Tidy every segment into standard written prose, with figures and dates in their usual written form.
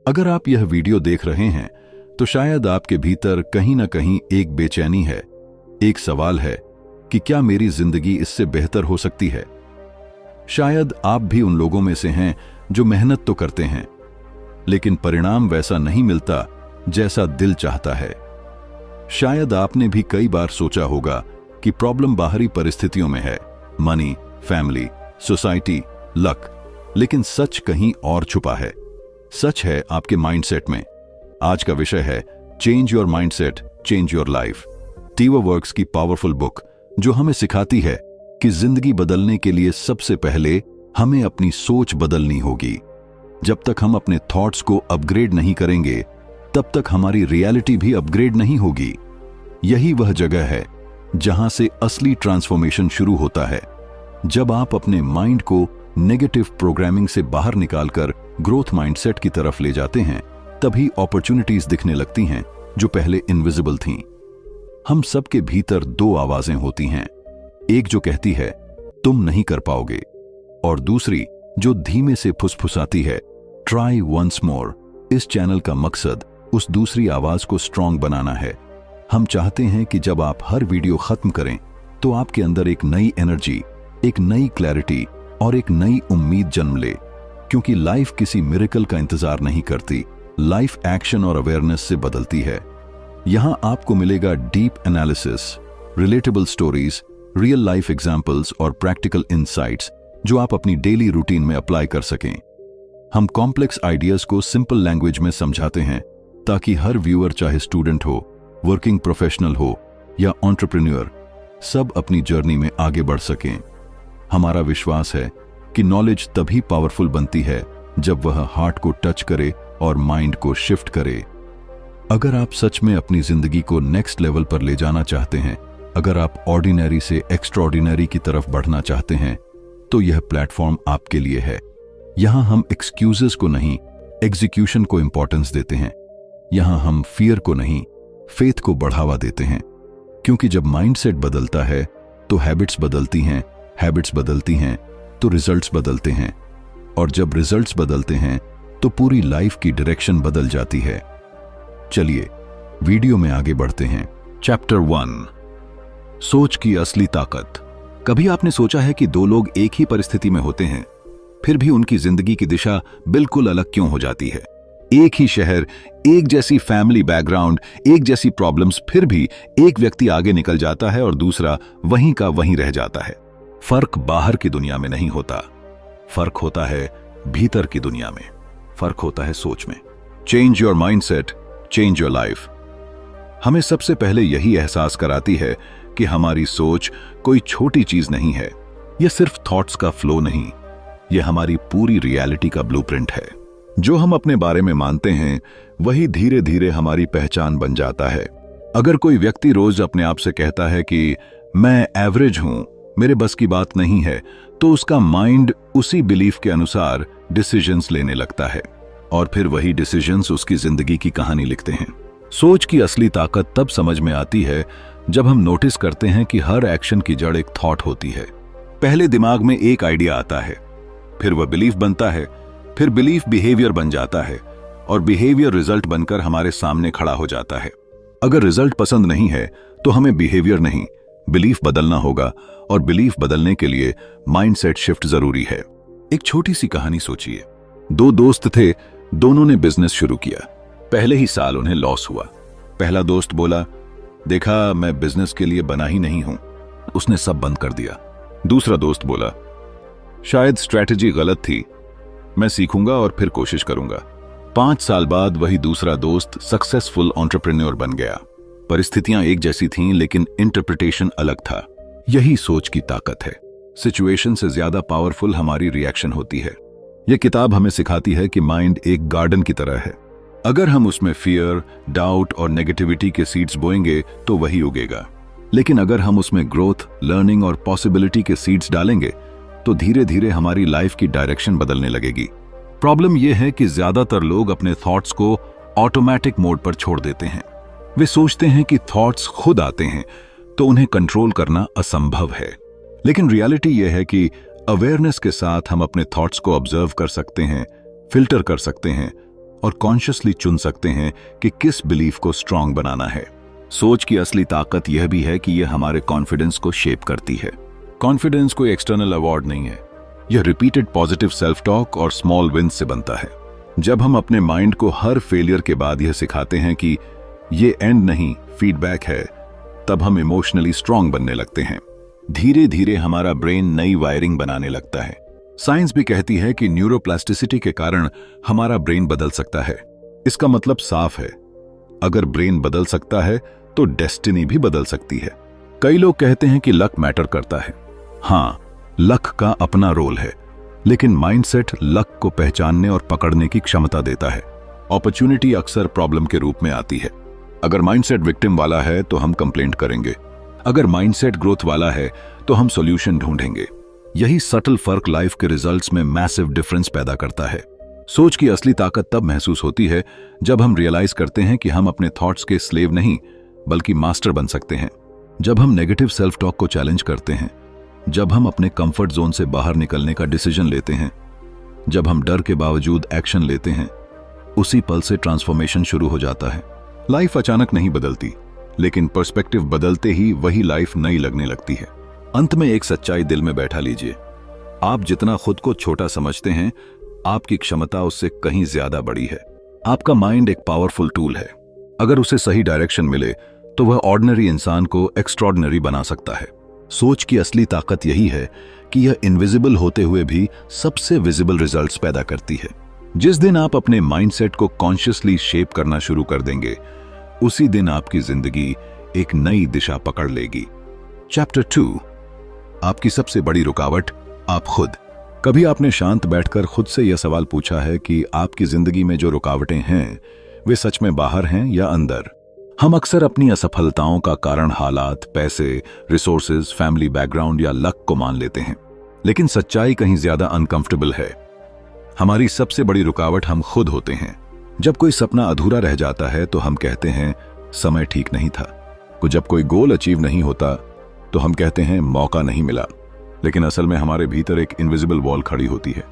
अगर आप यह वीडियो देख रहे हैं तो शायद आपके भीतर कहीं ना कहीं एक बेचैनी है, एक सवाल है कि क्या मेरी जिंदगी इससे बेहतर हो सकती है। शायद आप भी उन लोगों में से हैं जो मेहनत तो करते हैं लेकिन परिणाम वैसा नहीं मिलता जैसा दिल चाहता है। शायद आपने भी कई बार सोचा होगा कि प्रॉब्लम बाहरी परिस्थितियों में है, मनी, फैमिली, सोसाइटी, लक, लेकिन सच कहीं और छुपा है। सच है आपके माइंडसेट में। आज का विषय है change your mindset, change your life. टीवर वर्क्स की पावरफुल बुक जो हमें सिखाती है कि जिंदगी बदलने के लिए सबसे पहले हमें अपनी सोच बदलनी होगी। जब तक हम अपने थॉट्स को अपग्रेड नहीं करेंगे तब तक हमारी रियलिटी भी अपग्रेड नहीं होगी। यही वह जगह है जहां से असली ट्रांसफॉर्मेशन शुरू होता है। जब आप अपने माइंड को नेगेटिव प्रोग्रामिंग से बाहर निकालकर ग्रोथ माइंडसेट की तरफ ले जाते हैं, तभी अपॉर्चुनिटीज दिखने लगती हैं जो पहले इनविजिबल थीं। हम सबके भीतर दो आवाजें होती हैं, एक जो कहती है तुम नहीं कर पाओगे और दूसरी जो धीमे से फुसफुसाती है ट्राई वंस मोर। इस चैनल का मकसद उस दूसरी आवाज को स्ट्रांग बनाना है। हम चाहते हैं कि जब आप हर वीडियो खत्म करें तो आपके अंदर एक नई एनर्जी, एक नई क्लैरिटी और एक नई उम्मीद जन्म ले, क्योंकि लाइफ किसी मिरेकल का इंतजार नहीं करती, लाइफ एक्शन और अवेयरनेस से बदलती है। यहां आपको मिलेगा deep analysis, relatable stories, real life examples और प्रैक्टिकल इनसाइट्स जो आप अपनी डेली रूटीन में अप्लाई कर सकें। हम कॉम्प्लेक्स आइडियाज को सिंपल लैंग्वेज में समझाते हैं ताकि हर व्यूअर, चाहे स्टूडेंट हो, वर्किंग प्रोफेशनल हो या एंटरप्रेन्योर, सब अपनी जर्नी में आगे बढ़ सकें। हमारा विश्वास है कि नॉलेज तभी पावरफुल बनती है जब वह हार्ट को टच करे और माइंड को शिफ्ट करे। अगर आप सच में अपनी जिंदगी को नेक्स्ट लेवल पर ले जाना चाहते हैं, अगर आप ऑर्डिनरी से एक्स्ट्राऑर्डिनरी की तरफ बढ़ना चाहते हैं, तो यह प्लेटफॉर्म आपके लिए है। यहां हम एक्सक्यूजेस को नहीं, एग्जीक्यूशन को इंपॉर्टेंस देते हैं। यहां हम फियर को नहीं, फेथ को बढ़ावा देते हैं, क्योंकि जब माइंडसेट बदलता है तो हैबिट्स बदलती हैं, हैबिट्स बदलती हैं तो रिजल्ट्स बदलते हैं, और जब रिजल्ट्स बदलते हैं तो पूरी लाइफ की डायरेक्शन बदल जाती है। चलिए वीडियो में आगे बढ़ते हैं। चैप्टर 1, सोच की असली ताकत। कभी आपने सोचा है कि दो लोग एक ही परिस्थिति में होते हैं, फिर भी उनकी जिंदगी की दिशा बिल्कुल अलग क्यों हो जाती है? एक ही शहर, एक जैसी फैमिली बैकग्राउंड, एक जैसी प्रॉब्लम्स, फिर भी एक व्यक्ति आगे निकल जाता है और दूसरा वहीं का वहीं रह जाता है। फर्क बाहर की दुनिया में नहीं होता, फर्क होता है भीतर की दुनिया में, फर्क होता है सोच में। Change your mindset, change your life हमें सबसे पहले यही एहसास कराती है कि हमारी सोच कोई छोटी चीज नहीं है। यह सिर्फ थॉट्स का फ्लो नहीं, यह हमारी पूरी रियलिटी का ब्लूप्रिंट है। जो हम अपने बारे में मानते हैं वही धीरे धीरे हमारी पहचान बन जाता है। अगर कोई व्यक्ति रोज अपने आप से कहता है कि मैं एवरेज हूं, मेरे बस की बात नहीं है, तो उसका माइंड उसी बिलीफ के अनुसार डिसीजंस लेने लगता है और फिर वही डिसीजंस उसकी जिंदगी की कहानी लिखते हैं। सोच की असली ताकत तब समझ में आती है जब हम नोटिस करते हैं कि हर एक्शन की जड़ एक थॉट होती है। पहले दिमाग में एक आइडिया आता है, फिर वह बिलीफ बनता है, फिर बिलीफ बिहेवियर बन जाता है और बिहेवियर रिजल्ट बनकर हमारे सामने खड़ा हो जाता है। अगर रिजल्ट पसंद नहीं है तो हमें बिहेवियर नहीं, बिलीफ बदलना होगा, और बिलीफ बदलने के लिए माइंडसेट शिफ्ट जरूरी है। एक छोटी सी कहानी सोचिए। दो दोस्त थे, दोनों ने बिजनेस शुरू किया। पहले ही साल उन्हें लॉस हुआ। पहला दोस्त बोला, देखा मैं बिजनेस के लिए बना ही नहीं हूं, उसने सब बंद कर दिया। दूसरा दोस्त बोला, शायद स्ट्रैटेजी गलत थी, मैं सीखूंगा और फिर कोशिश करूंगा। 5 साल बाद वही दूसरा दोस्त सक्सेसफुल एंटरप्रेन्योर बन गया। परिस्थितियां एक जैसी थीं लेकिन इंटरप्रिटेशन अलग था। यही सोच की ताकत है। सिचुएशन से ज्यादा पावरफुल हमारी रिएक्शन होती है। यह किताब हमें सिखाती है कि माइंड एक गार्डन की तरह है। अगर हम उसमें फियर, डाउट और नेगेटिविटी के सीड्स बोएंगे तो वही उगेगा, लेकिन अगर हम उसमें ग्रोथ, लर्निंग और पॉसिबिलिटी के सीड्स डालेंगे तो धीरे धीरे हमारी लाइफ की डायरेक्शन बदलने लगेगी। प्रॉब्लम यह है कि ज्यादातर लोग अपने थॉट्स को ऑटोमेटिक मोड पर छोड़ देते हैं। वे सोचते हैं कि थॉट्स खुद आते हैं तो उन्हें कंट्रोल करना असंभव है, लेकिन रियलिटी यह है कि अवेयरनेस के साथ हम अपने थॉट्स को ऑब्जर्व कर सकते हैं, फिल्टर कर सकते हैं और कॉन्शियसली चुन सकते हैं कि किस बिलीफ को स्ट्रांग बनाना है। सोच की असली ताकत यह भी है कि यह हमारे कॉन्फिडेंस को शेप करती है। कॉन्फिडेंस कोई एक्सटर्नल अवार्ड नहीं है, यह रिपीटेड पॉजिटिव सेल्फ टॉक और स्मॉल विन्स से बनता है। जब हम अपने माइंड को हर फेलियर के बाद यह सिखाते हैं कि ये एंड नहीं, फीडबैक है, तब हम इमोशनली स्ट्रांग बनने लगते हैं। धीरे धीरे हमारा ब्रेन नई वायरिंग बनाने लगता है। साइंस भी कहती है कि न्यूरोप्लास्टिसिटी के कारण हमारा ब्रेन बदल सकता है। इसका मतलब साफ है, अगर ब्रेन बदल सकता है तो डेस्टिनी भी बदल सकती है। कई लोग कहते हैं कि लक मैटर करता है। हाँ, लक का अपना रोल है, लेकिन माइंडसेट लक को पहचानने और पकड़ने की क्षमता देता है। अपॉर्चुनिटी अक्सर प्रॉब्लम के रूप में आती है। अगर माइंडसेट विक्टिम वाला है तो हम कंप्लेंट करेंगे, अगर माइंडसेट ग्रोथ वाला है तो हम सॉल्यूशन ढूंढेंगे। यही सटल फर्क लाइफ के रिजल्ट्स में मैसिव डिफरेंस पैदा करता है। सोच की असली ताकत तब महसूस होती है जब हम रियलाइज करते हैं कि हम अपने थॉट्स के स्लेव नहीं बल्कि मास्टर बन सकते हैं। जब हम नेगेटिव सेल्फ टॉक को चैलेंज करते हैं, जब हम अपने कंफर्ट जोन से बाहर निकलने का डिसीजन लेते हैं, जब हम डर के बावजूद एक्शन लेते हैं, उसी पल से ट्रांसफॉर्मेशन शुरू हो जाता है। लाइफ अचानक नहीं बदलती, लेकिन पर्सपेक्टिव बदलते ही वही लाइफ नई लगने लगती है। अंत में एक सच्चाई दिल में बैठा लीजिए, आप जितना खुद को छोटा समझते हैं, आपकी क्षमता उससे कहीं ज्यादा बड़ी है। आपका माइंड एक पावरफुल टूल है। अगर उसे सही डायरेक्शन मिले तो वह ऑर्डिनरी इंसान को एक्स्ट्रॉर्डिनरी बना सकता है। सोच की असली ताकत यही है कि यह इनविजिबल होते हुए भी सबसे विजिबल रिजल्ट्स पैदा करती है। जिस दिन आप अपने माइंडसेट को कॉन्शियसली शेप करना शुरू कर देंगे, उसी दिन आपकी जिंदगी एक नई दिशा पकड़ लेगी। चैप्टर 2, आपकी सबसे बड़ी रुकावट आप खुद। कभी आपने शांत बैठकर खुद से यह सवाल पूछा है कि आपकी जिंदगी में जो रुकावटें हैं वे सच में बाहर हैं या अंदर? हम अक्सर अपनी असफलताओं का कारण हालात, पैसे, रिसोर्सेज, फैमिली बैकग्राउंड या लक को मान लेते हैं, लेकिन सच्चाई कहीं ज्यादा अनकंफर्टेबल है। हमारी सबसे बड़ी रुकावट हम खुद होते हैं। जब कोई सपना अधूरा रह जाता है तो हम कहते हैं समय ठीक नहीं था। जब कोई गोल अचीव नहीं होता तो हम कहते हैं मौका नहीं मिला। लेकिन असल में हमारे भीतर एक इनविजिबल वॉल खड़ी होती है।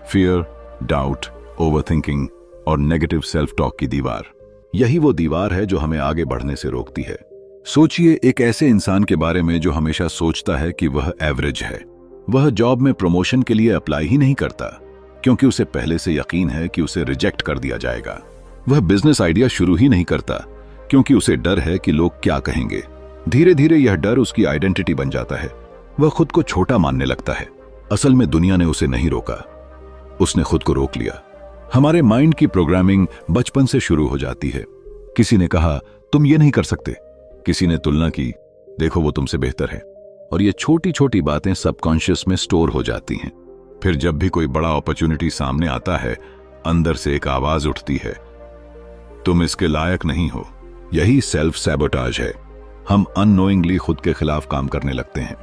फियर, डाउट, ओवरथिंकिंग और नेगेटिव सेल्फ टॉक की दीवार। यही वो दीवार है जो हमें आगे बढ़ने से रोकती है। सोचिए एक ऐसे इंसान के बारे में जो हमेशा सोचता है कि वह एवरेज है। वह जॉब में प्रमोशन के लिए अप्लाई ही नहीं करता क्योंकि उसे पहले से यकीन है कि उसे रिजेक्ट कर दिया जाएगा। वह बिजनेस आइडिया शुरू ही नहीं करता क्योंकि उसे डर है कि लोग क्या कहेंगे। धीरे धीरे यह डर उसकी आइडेंटिटी बन जाता है। वह खुद को छोटा मानने लगता है। असल में दुनिया ने उसे नहीं रोका, उसने खुद को रोक लिया। हमारे माइंड की प्रोग्रामिंग बचपन से शुरू हो जाती है। किसी ने कहा तुम ये नहीं कर सकते, किसी ने तुलना की, देखो वो तुमसे बेहतर है। और ये छोटी छोटी बातें सबकॉन्शियस में स्टोर हो जाती हैं। फिर जब भी कोई बड़ा अपॉर्चुनिटी सामने आता है, अंदर से एक आवाज उठती है, तुम इसके लायक नहीं हो। यही सेल्फ सैबोटाज है। हम अननोइंगली खुद के खिलाफ काम करने लगते हैं।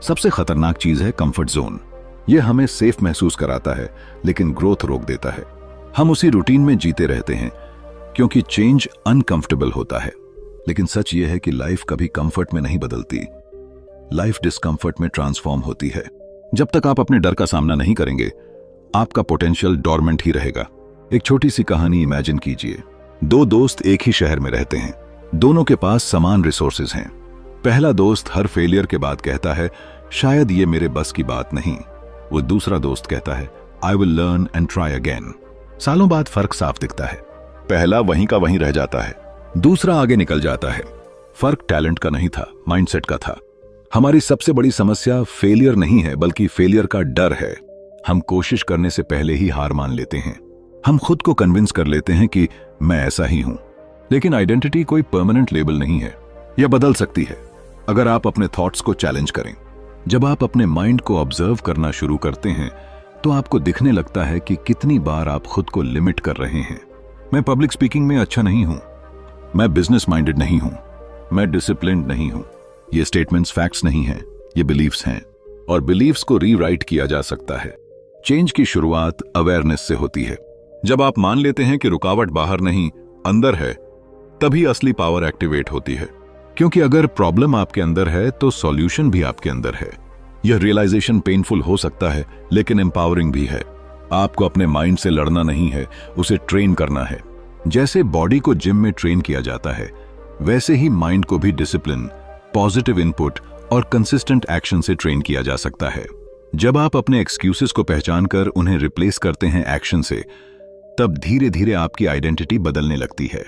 सबसे खतरनाक चीज है कंफर्ट जोन। यह हमें सेफ महसूस कराता है लेकिन ग्रोथ रोक देता है। हम उसी रूटीन में जीते रहते हैं क्योंकि चेंज अनकंफर्टेबल होता है। लेकिन सच यह है कि लाइफ कभी कंफर्ट में नहीं बदलती, लाइफ डिस्कंफर्ट में ट्रांसफॉर्म होती है। जब तक आप अपने डर का सामना नहीं करेंगे, आपका पोटेंशियल डोरमेंट ही रहेगा। एक छोटी सी कहानी इमेजिन कीजिए। दो दोस्त एक ही शहर में रहते हैं। दोनों के पास समान रिसोर्सेज हैं। पहला दोस्त हर फेलियर के बाद कहता है शायद ये मेरे बस की बात नहीं। वो दूसरा दोस्त कहता है I will learn and try again. सालों बाद फर्क साफ दिखता है। पहला वहीं का वहीं रह जाता है, दूसरा आगे निकल जाता है। फर्क टैलेंट का नहीं था, माइंडसेट का था। हमारी सबसे बड़ी समस्या फेलियर नहीं है बल्कि फेलियर का डर है। हम कोशिश करने से पहले ही हार मान लेते हैं। हम खुद को कन्विंस कर लेते हैं कि मैं ऐसा ही हूं। लेकिन आइडेंटिटी कोई परमानेंट लेबल नहीं है, यह बदल सकती है अगर आप अपने थॉट्स को चैलेंज करें। जब आप अपने माइंड को ऑब्जर्व करना शुरू करते हैं तो आपको दिखने लगता है कि कितनी बार आप खुद को लिमिट कर रहे हैं। मैं पब्लिक स्पीकिंग में अच्छा नहीं हूं, मैं बिजनेस माइंडेड नहीं हूं, मैं डिसिप्लिन्ड नहीं हूं। ये स्टेटमेंट्स फैक्ट्स नहीं हैं, ये बिलीफ्स हैं। और बिलीफ्स को रीराइट किया जा सकता है। चेंज की शुरुआत अवेयरनेस से होती है। जब आप मान लेते हैं कि रुकावट बाहर नहीं अंदर है, तभी असली पावर एक्टिवेट होती है। क्योंकि अगर प्रॉब्लम आपके अंदर है तो सॉल्यूशन भी आपके अंदर है। यह रियलाइजेशन पेनफुल हो सकता है लेकिन एम्पावरिंग भी है। आपको अपने माइंड से लड़ना नहीं है, उसे ट्रेन करना है। जैसे बॉडी को जिम में ट्रेन किया जाता है, वैसे ही माइंड को भी डिसिप्लिन, पॉजिटिव इनपुट और कंसिस्टेंट एक्शन से ट्रेन किया जा सकता है। जब आप अपने एक्सक्यूजेस को पहचानकर उन्हें रिप्लेस करते हैं एक्शन से, तब धीरे धीरे आपकी आइडेंटिटी बदलने लगती है।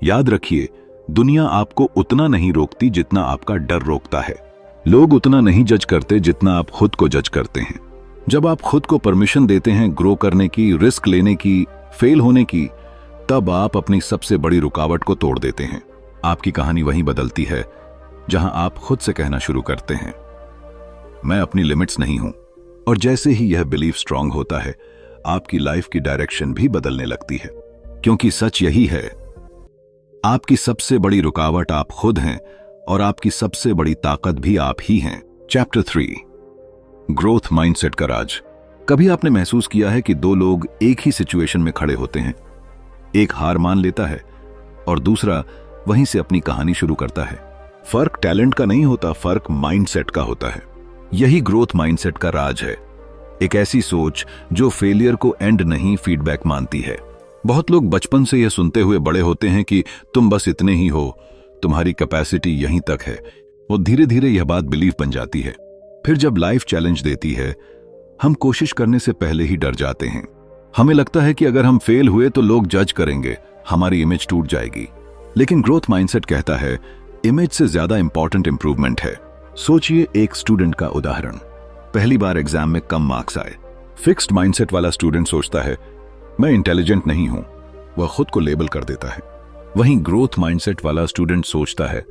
याद रखिए, दुनिया आपको उतना नहीं रोकती जितना आपका डर रोकता है। लोग उतना नहीं जज करते जितना आप खुद को जज करते हैं। जब आप खुद को परमिशन देते हैं ग्रो करने की, रिस्क लेने की, फेल होने की, तब आप अपनी सबसे बड़ी रुकावट को तोड़ देते हैं। आपकी कहानी वहीं बदलती है जहां आप खुद से कहना शुरू करते हैं, मैं अपनी लिमिट्स नहीं हूं। और जैसे ही यह बिलीफ स्ट्रांग होता है, आपकी लाइफ की डायरेक्शन भी बदलने लगती है। क्योंकि सच यही है, आपकी सबसे बड़ी रुकावट आप खुद हैं और आपकी सबसे बड़ी ताकत भी आप ही हैं। चैप्टर 3, ग्रोथ माइंडसेट का राज। कभी आपने महसूस किया है कि दो लोग एक ही सिचुएशन में खड़े होते हैं, एक हार मान लेता है और दूसरा वहीं से अपनी कहानी शुरू करता है। फर्क टैलेंट का नहीं होता, फर्क माइंडसेट का होता है। यही ग्रोथ माइंडसेट का राज है, एक ऐसी सोच जो फेलियर को एंड नहीं, फीडबैक मानती है। बहुत लोग बचपन से यह सुनते हुए बड़े होते हैं कि तुम बस इतने ही हो, तुम्हारी कैपेसिटी यहीं तक है। वो धीरे धीरे यह बात बिलीफ बन जाती है। फिर जब लाइफ चैलेंज देती है, हम कोशिश करने से पहले ही डर जाते हैं। हमें लगता है कि अगर हम फेल हुए तो लोग जज करेंगे, हमारी इमेज टूट जाएगी। लेकिन ग्रोथ माइंडसेट कहता है, इमेज से ज्यादा इंपॉर्टेंट इंप्रूवमेंट है। सोचिए एक स्टूडेंट का उदाहरण। पहली बार एग्जाम में कम मार्क्स आए। फिक्स्ड माइंडसेट वाला स्टूडेंट सोचता है, मैं इंटेलिजेंट नहीं हूं, वह खुद को लेबल कर देता है। वहीं ग्रोथ माइंडसेट वाला स्टूडेंट सोचता है,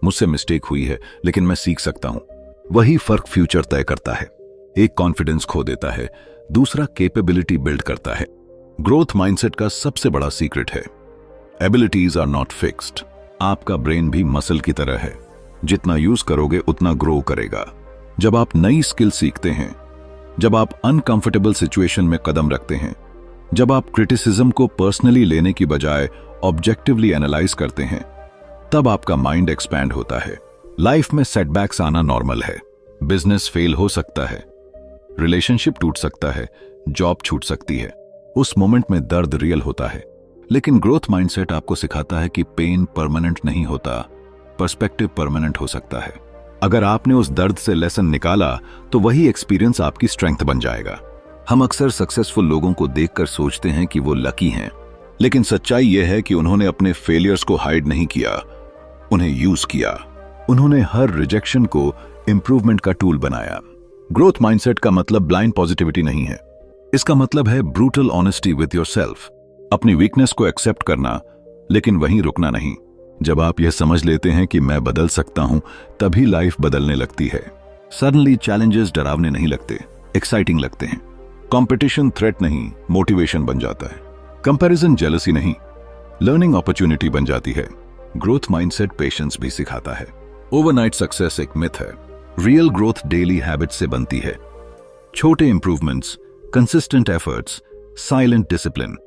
मुझसे मिस्टेक हुई है लेकिन मैं सीख सकता हूं। वही फर्क फ्यूचर तय करता है। एक कॉन्फिडेंस खो देता है, दूसरा कैपेबिलिटी बिल्ड करता है। ग्रोथ माइंडसेट का सबसे बड़ा सीक्रेट है, एबिलिटीज आर नॉट फिक्स्ड। आपका ब्रेन भी मसल की तरह है, जितना यूज करोगे उतना ग्रो करेगा। जब आप नई स्किल सीखते हैं, जब आप अनकंफर्टेबल सिचुएशन में कदम रखते हैं, जब आप क्रिटिसिज्म को पर्सनली लेने की बजाय ऑब्जेक्टिवली एनालाइज करते हैं, तब आपका माइंड एक्सपैंड होता है। लाइफ में सेटबैक्स आना नॉर्मल है। बिजनेस फेल हो सकता है, रिलेशनशिप टूट सकता है, जॉब छूट सकती है। उस मोमेंट में दर्द रियल होता है। लेकिन ग्रोथ माइंडसेट आपको सिखाता है कि पेन परमानेंट नहीं होता, पर्सपेक्टिव परमानेंट हो सकता है। अगर आपने उस दर्द से लेसन निकाला तो वही एक्सपीरियंस आपकी स्ट्रेंथ बन जाएगा। हम अक्सर सक्सेसफुल लोगों को देखकर सोचते हैं कि वो लकी हैं, लेकिन सच्चाई यह है कि उन्होंने अपने फेलियर्स को हाइड नहीं किया, उन्हें यूज किया। उन्होंने हर रिजेक्शन को इंप्रूवमेंट का टूल बनाया। ग्रोथ माइंडसेट का मतलब ब्लाइंड पॉजिटिविटी नहीं है, इसका मतलब है ब्रूटल ऑनेस्टी विद योरसेल्फ। अपनी वीकनेस को एक्सेप्ट करना, लेकिन वहीं रुकना नहीं। जब आप यह समझ लेते हैं कि मैं बदल सकता हूं, तभी लाइफ बदलने लगती है। सडनली चैलेंजेस डरावने नहीं लगते, एक्साइटिंग लगते हैं। कंपटीशन थ्रेट नहीं, मोटिवेशन बन जाता है। कंपैरिजन जेलसी नहीं, लर्निंग अपॉर्चुनिटी बन जाती है। ग्रोथ माइंडसेट पेशेंस भी सिखाता है। ओवरनाइट सक्सेस एक मिथ है, रियल ग्रोथ डेली हैबिट से बनती है। छोटे improvements, consistent efforts, silent discipline.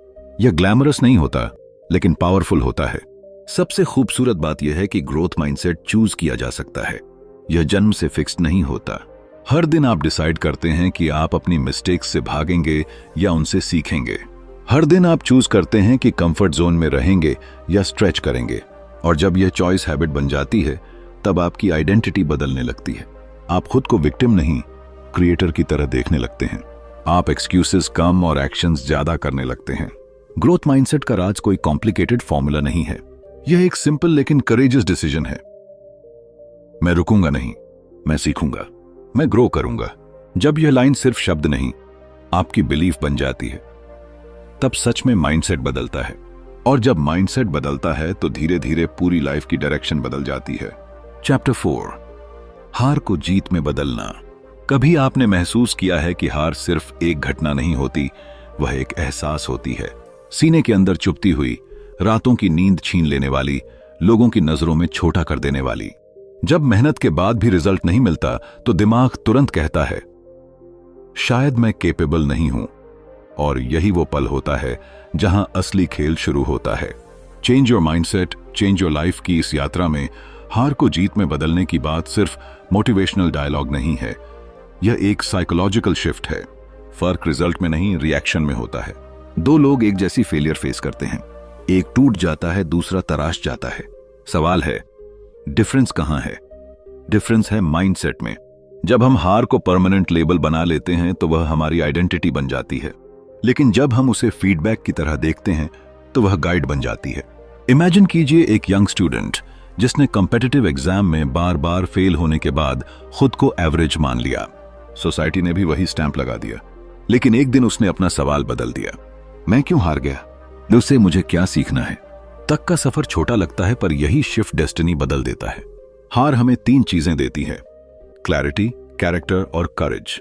यह ग्लैमरस नहीं होता, लेकिन पावरफुल होता है। सबसे खूबसूरत बात यह है कि ग्रोथ माइंडसेट चूज किया जा सकता है, यह जन्म से फिक्स्ड नहीं होता। हर दिन आप डिसाइड करते हैं कि आप अपनी मिस्टेक्स से भागेंगे या उनसे सीखेंगे। हर दिन आप चूज करते हैं कि कंफर्ट जोन में रहेंगे या स्ट्रेच करेंगे। और जब यह चॉइस हैबिट बन जाती है, तब आपकी आइडेंटिटी बदलने लगती है। आप खुद को विक्टिम नहीं, क्रिएटर की तरह देखने लगते हैं। आप एक्सक्यूजेस कम और एक्शंस ज्यादा करने लगते हैं। ग्रोथ माइंडसेट का राज कोई कॉम्प्लिकेटेड फॉर्मूला नहीं है, यह एक सिंपल लेकिन करेजियस डिसीजन है। मैं रुकूंगा नहीं, मैं सीखूंगा, मैं ग्रो करूंगा। जब यह लाइन सिर्फ शब्द नहीं, आपकी बिलीफ बन जाती है, तब सच में माइंडसेट बदलता है। और जब माइंडसेट बदलता है तो धीरे धीरे पूरी लाइफ की डायरेक्शन बदल जाती है। चैप्टर 4, हार को जीत में बदलना। कभी आपने महसूस किया है कि हार सिर्फ एक घटना नहीं होती, वह एक एहसास होती है, सीने के अंदर चुभती हुई, रातों की नींद छीन लेने वाली, लोगों की नजरों में छोटा कर देने वाली। जब मेहनत के बाद भी रिजल्ट नहीं मिलता तो दिमाग तुरंत कहता है, शायद मैं केपेबल नहीं हूं। और यही वो पल होता है जहां असली खेल शुरू होता है। Change your mindset, change your life की इस यात्रा में हार को जीत में बदलने की बात सिर्फ मोटिवेशनल डायलॉग नहीं है, यह एक साइकोलॉजिकल शिफ्ट है। फर्क रिजल्ट में नहीं, रिएक्शन में होता है। दो लोग एक जैसी फेलियर फेस करते हैं, एक टूट जाता है, दूसरा तराश जाता है। सवाल है, डिफरेंस कहां है? डिफरेंस है माइंडसेट में। जब हम हार को परमानेंट लेबल बना लेते हैं तो वह हमारी आइडेंटिटी बन जाती है, लेकिन जब हम उसे फीडबैक की तरह देखते हैं तो वह गाइड बन जाती है। इमेजिन कीजिए एक यंग स्टूडेंट जिसने कॉम्पिटिटिव एग्जाम में बार बार फेल होने के बाद खुद को एवरेज मान लिया। सोसाइटी ने भी वही स्टैंप लगा दिया, लेकिन एक दिन उसने अपना सवाल बदल दिया, मैं क्यों हार गया, उससे मुझे क्या सीखना है। तक का सफर छोटा लगता है, पर यही शिफ्ट डेस्टिनी बदल देता है। हार हमें 3 चीजें देती है, क्लैरिटी, कैरेक्टर और करेज।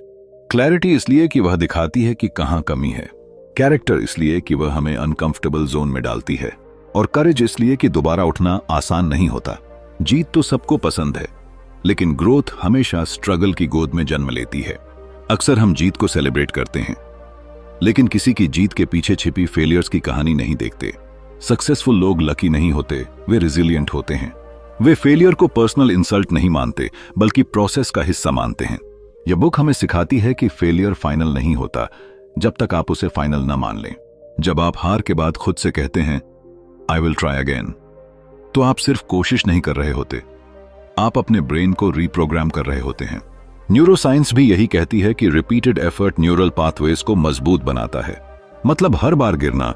क्लैरिटी इसलिए कि वह दिखाती है कि कहां कमी है, कैरेक्टर इसलिए कि वह हमें अनकंफर्टेबल जोन में डालती है, और करेज इसलिए कि दोबारा उठना आसान नहीं होता। जीत तो सबको पसंद है, लेकिन ग्रोथ हमेशा स्ट्रगल की गोद में जन्म लेती है। अक्सर हम जीत को सेलिब्रेट करते हैं, लेकिन किसी की जीत के पीछे छिपी फेलियर्स की कहानी नहीं देखते। सक्सेसफुल लोग लकी नहीं होते, वे रिजिलियंट होते हैं। वे फेलियर को पर्सनल इंसल्ट नहीं मानते, बल्कि प्रोसेस का हिस्सा मानते हैं। यह बुक हमें सिखाती है कि फेलियर फाइनल नहीं होता जब तक आप उसे फाइनल ना मान लें। जब आप हार के बाद खुद से कहते हैं आई विल ट्राई अगेन, तो आप सिर्फ कोशिश नहीं कर रहे होते, आप अपने ब्रेन को रीप्रोग्राम कर रहे होते हैं। न्यूरोसाइंस भी यही कहती है कि रिपीटेड एफर्ट न्यूरल पाथवेज को मजबूत बनाता है। मतलब हर बार गिरना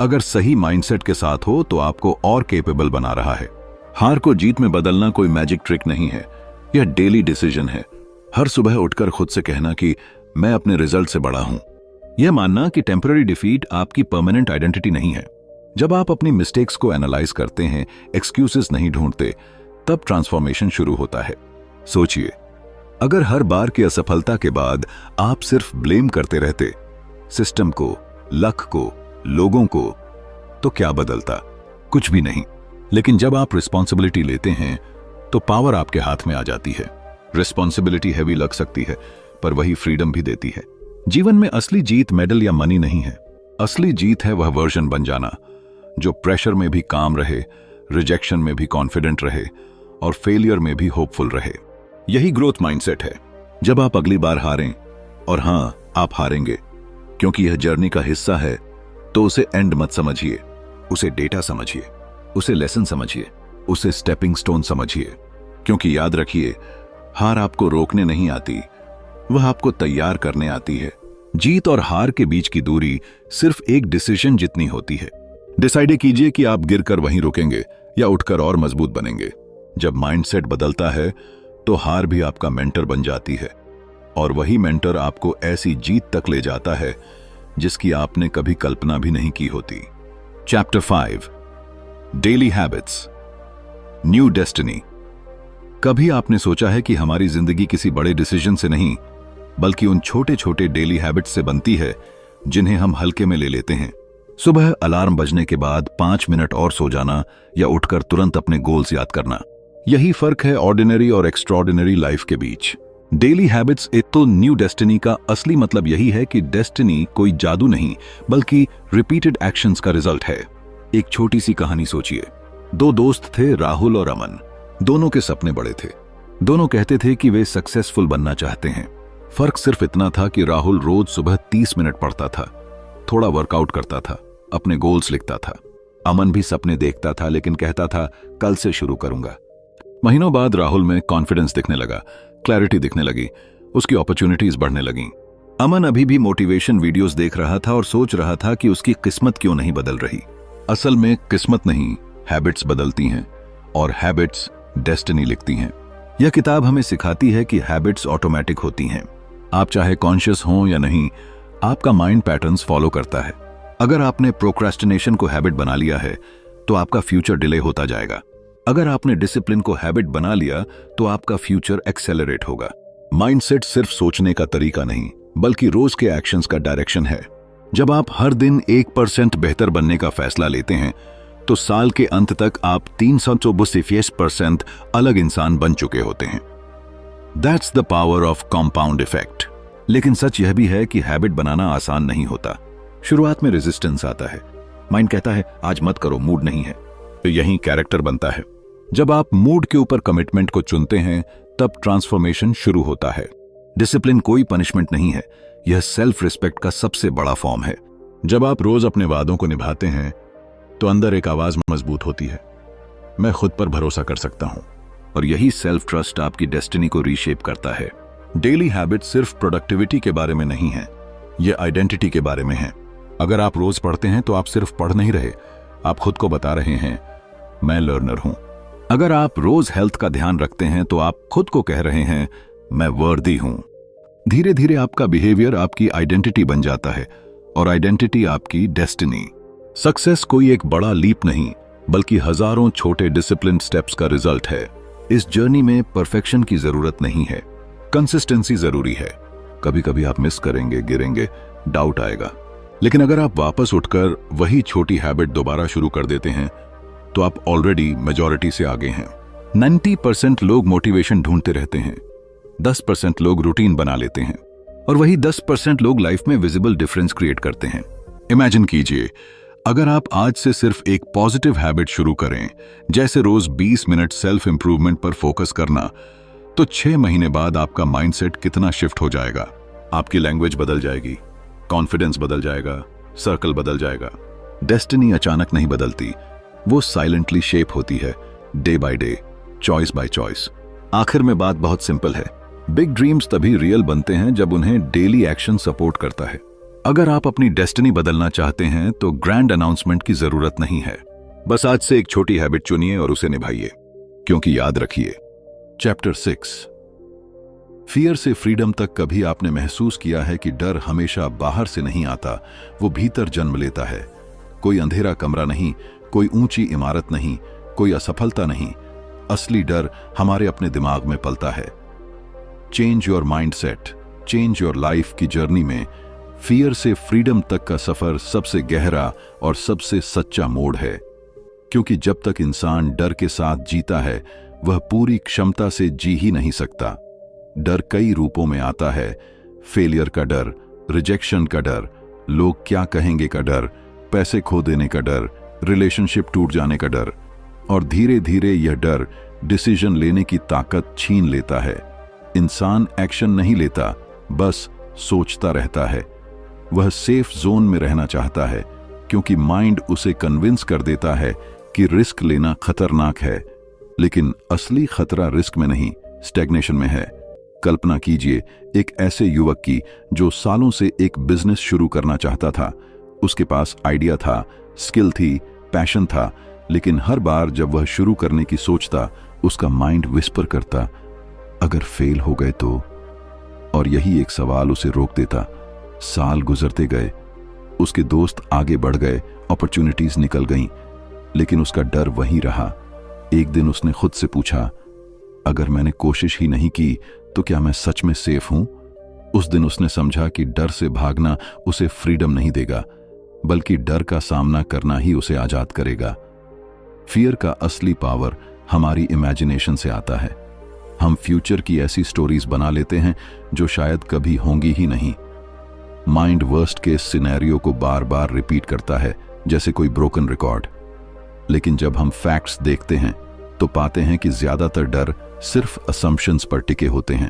अगर सही माइंडसेट के साथ हो तो आपको और केपेबल बना रहा है। हार को जीत में बदलना कोई मैजिक ट्रिक नहीं है, यह डेली डिसीजन है। हर सुबह उठकर खुद से कहना कि मैं अपने रिजल्ट से बड़ा हूं। यह मानना कि टेम्पररी डिफीट आपकी परमानेंट आइडेंटिटी नहीं है। जब आप अपनी मिस्टेक्स को एनालाइज करते हैं, एक्सक्यूजेस नहीं ढूंढते, तब ट्रांसफॉर्मेशन शुरू होता है। सोचिए, अगर हर बार की असफलता के बाद आप सिर्फ ब्लेम करते रहते, सिस्टम को, लक को, लोगों को, तो क्या बदलता? कुछ भी नहीं। लेकिन जब आप रिस्पॉन्सिबिलिटी लेते हैं तो पावर आपके हाथ में आ जाती है। रिस्पॉन्सिबिलिटी हैवी लग सकती है, पर वही फ्रीडम भी देती है। जीवन में असली जीत मेडल या मनी नहीं है। असली जीत है वह वर्जन बन जाना जो प्रेशर में भी काम रहे, रिजेक्शन में भी कॉन्फिडेंट रहे और फेलियर में भी होपफुल रहे। यही ग्रोथ माइंडसेट है। जब आप अगली बार हारें, और हां, आप हारेंगे क्योंकि यह जर्नी का हिस्सा है, तो उसे एंड मत समझिए, उसे डेटा समझिए, उसे लेसन समझिए, उसे स्टेपिंग स्टोन समझिए। क्योंकि याद रखिए, हार आपको रोकने नहीं आती, वह आपको तैयार करने आती है। जीत और हार के बीच की दूरी सिर्फ एक डिसीजन जितनी होती है। डिसाइड कीजिए कि आप गिरकर वहीं रुकेंगे या उठकर और मजबूत बनेंगे। जब माइंडसेट बदलता है तो हार भी आपका मेंटर बन जाती है, और वही मेंटर आपको ऐसी जीत तक ले जाता है जिसकी आपने कभी कल्पना भी नहीं की होती। Chapter 5, daily habits, new destiny. कभी आपने सोचा है कि हमारी जिंदगी किसी बड़े डिसीजन से नहीं, बल्कि उन छोटे छोटे डेली हैबिट्स से बनती है जिन्हें हम हल्के में ले लेते हैं। सुबह अलार्म बजने के बाद 5 मिनट और सो जाना या उठकर तुरंत अपने गोल्स याद करना। यही फर्क है ऑर्डिनरी और एक्स्ट्राऑर्डिनरी लाइफ के बीच। डेली हैबिट्स एक तो न्यू डेस्टिनी का असली मतलब यही है कि डेस्टिनी कोई जादू नहीं, बल्कि रिपीटेड एक्शंस का रिजल्ट है। एक छोटी सी कहानी सोचिए। 2 दोस्त थे, राहुल और अमन। दोनों के सपने बड़े थे। दोनों कहते थे कि वे सक्सेसफुल बनना चाहते हैं। फर्क सिर्फ इतना था कि राहुल रोज सुबह 30 मिनट पढ़ता था, थोड़ा वर्कआउट करता था, अपने गोल्स लिखता था। अमन भी सपने देखता था, लेकिन कहता था कल से शुरू करूंगा। महीनों बाद राहुल में कॉन्फिडेंस दिखने लगा, क्लैरिटी दिखने लगी, उसकी अपॉर्चुनिटीज बढ़ने लगीं। अमन अभी भी मोटिवेशन वीडियोस देख रहा था और सोच रहा था कि उसकी किस्मत क्यों नहीं बदल रही। असल में किस्मत नहीं, हैबिट्स बदलती हैं, और हैबिट्स डेस्टिनी लिखती हैं। यह किताब हमें सिखाती है कि हैबिट्स ऑटोमेटिक होती हैं। आप चाहे कॉन्शियस हों या नहीं, आपका माइंड पैटर्न्स फॉलो करता है। अगर आपने प्रोक्रेस्टिनेशन को हैबिट बना लिया है तो आपका फ्यूचर डिले होता जाएगा। अगर आपने डिसिप्लिन को हैबिट बना लिया तो आपका फ्यूचर एक्सेलरेट होगा। माइंडसेट सिर्फ सोचने का तरीका नहीं, बल्कि रोज के एक्शंस का डायरेक्शन है। जब आप हर दिन 1% बेहतर बनने का फैसला लेते हैं तो साल के अंत तक आप 364% अलग इंसान बन चुके होते हैं। That's the power of compound effect. लेकिन सच यह भी है कि हैबिट बनाना आसान नहीं होता। शुरुआत में रेजिस्टेंस आता है। माइंड कहता है आज मत करो, मूड नहीं है। तो यही कैरेक्टर बनता है। जब आप मूड के ऊपर कमिटमेंट को चुनते हैं तब ट्रांसफॉर्मेशन शुरू होता है। डिसिप्लिन कोई पनिशमेंट नहीं है, यह सेल्फ रिस्पेक्ट का सबसे बड़ा फॉर्म है। जब आप रोज अपने वादों को निभाते हैं तो अंदर एक आवाज मजबूत होती है, मैं खुद पर भरोसा कर सकता हूं। और यही सेल्फ ट्रस्ट आपकी डेस्टिनी को रीशेप करता है। डेली हैबिट सिर्फ प्रोडक्टिविटी के बारे में नहीं है, यह आइडेंटिटी के बारे में है। अगर आप रोज पढ़ते हैं तो आप सिर्फ पढ़ नहीं रहे, आप खुद को बता रहे हैं मैं लर्नर हूं। अगर आप रोज हेल्थ का ध्यान रखते हैं तो आप खुद को कह रहे हैं मैं वर्दी हूं। धीरे धीरे आपका बिहेवियर आपकी आइडेंटिटी बन जाता है और आइडेंटिटी आपकी डेस्टिनी। सक्सेस कोई एक बड़ा लीप नहीं, बल्कि हजारों छोटे डिसिप्लिन स्टेप्स का रिजल्ट है। इस जर्नी में परफेक्शन की जरूरत नहीं है, कंसिस्टेंसी जरूरी है। कभी कभी आप मिस करेंगे, गिरेंगे, डाउट आएगा, लेकिन अगर आप वापस उठकर वही छोटी हैबिट दोबारा शुरू कर देते हैं तो आप ऑलरेडी मेजॉरिटी से आगे हैं। 90% लोग मोटिवेशन ढूंढते रहते हैं, 10% लोग रूटीन बना लेते हैं और वही 10% लोग लाइफ में विजिबल डिफरेंस क्रिएट करते हैं। इमेजिन कीजिए, अगर आप आज से सिर्फ एक पॉजिटिव हैबिट शुरू करें, जैसे रोज 20 मिनट सेल्फ इंप्रूवमेंट पर फोकस करना, तो 6 महीने बाद आपका माइंडसेट कितना शिफ्ट हो जाएगा। आपकी लैंग्वेज बदल जाएगी, कॉन्फिडेंस बदल जाएगा, सर्कल बदल जाएगा। डेस्टिनी अचानक नहीं बदलती, वो साइलेंटली शेप होती है, day by day, choice by choice. आखिर में बात बहुत सिंपल है, बिग ड्रीम्स तभी रियल बनते हैं जब उन्हें डेली एक्शन सपोर्ट करता है। अगर आप अपनी डेस्टिनी बदलना चाहते हैं तो ग्रैंड अनाउंसमेंट की जरूरत नहीं है, बस आज से एक छोटी हैबिट चुनिए और उसे निभाइए। क्योंकि याद रखिए, चैप्टर 6, फियर से फ्रीडम तक कभी आपने महसूस किया है कि डर हमेशा बाहर से नहीं आता, वो भीतर जन्म लेता है। कोई अंधेरा कमरा नहीं, कोई ऊंची इमारत नहीं, कोई असफलता नहीं, असली डर हमारे अपने दिमाग में पलता है। Change your mindset, change your life की जर्नी में फियर से फ्रीडम तक का सफर सबसे गहरा और सबसे सच्चा मोड़ है। क्योंकि जब तक इंसान डर के साथ जीता है, वह पूरी क्षमता से जी ही नहीं सकता। डर कई रूपों में आता है, फेलियर का डर, रिजेक्शन का डर, लोग क्या कहेंगे का डर, पैसे खो देने का डर, रिलेशनशिप टूट जाने का डर। और धीरे धीरे यह डर डिसीजन लेने की ताकत छीन लेता है। इंसान एक्शन नहीं लेता, बस सोचता रहता है। वह सेफ जोन में रहना चाहता है, क्योंकि माइंड उसे कन्विंस कर देता है कि रिस्क लेना खतरनाक है। लेकिन असली खतरा रिस्क में नहीं, स्टैग्नेशन में है। कल्पना कीजिए एक ऐसे युवक की जो सालों से एक बिजनेस शुरू करना चाहता था। उसके पास आइडिया था, स्किल थी, पैशन था, लेकिन हर बार जब वह शुरू करने की सोचता, उसका माइंड विस्पर करता, अगर फेल हो गए तो। और यही एक सवाल उसे रोक देता। साल गुजरते गए, उसके दोस्त आगे बढ़ गए, अपॉर्चुनिटीज निकल गईं, लेकिन उसका डर वहीं रहा। एक दिन उसने खुद से पूछा, अगर मैंने कोशिश ही नहीं की तो क्या मैं सच में सेफ हूं? उस दिन उसने समझा कि डर से भागना उसे फ्रीडम नहीं देगा, बल्कि डर का सामना करना ही उसे आजाद करेगा। फियर का असली पावर हमारी इमेजिनेशन से आता है। हम फ्यूचर की ऐसी स्टोरीज बना लेते हैं जो शायद कभी होंगी ही नहीं। माइंड वर्स्ट केस सिनेरियो को बार बार रिपीट करता है, जैसे कोई ब्रोकन रिकॉर्ड। लेकिन जब हम फैक्ट्स देखते हैं तो पाते हैं कि ज्यादातर डर सिर्फ असम्पशंस पर टिके होते हैं।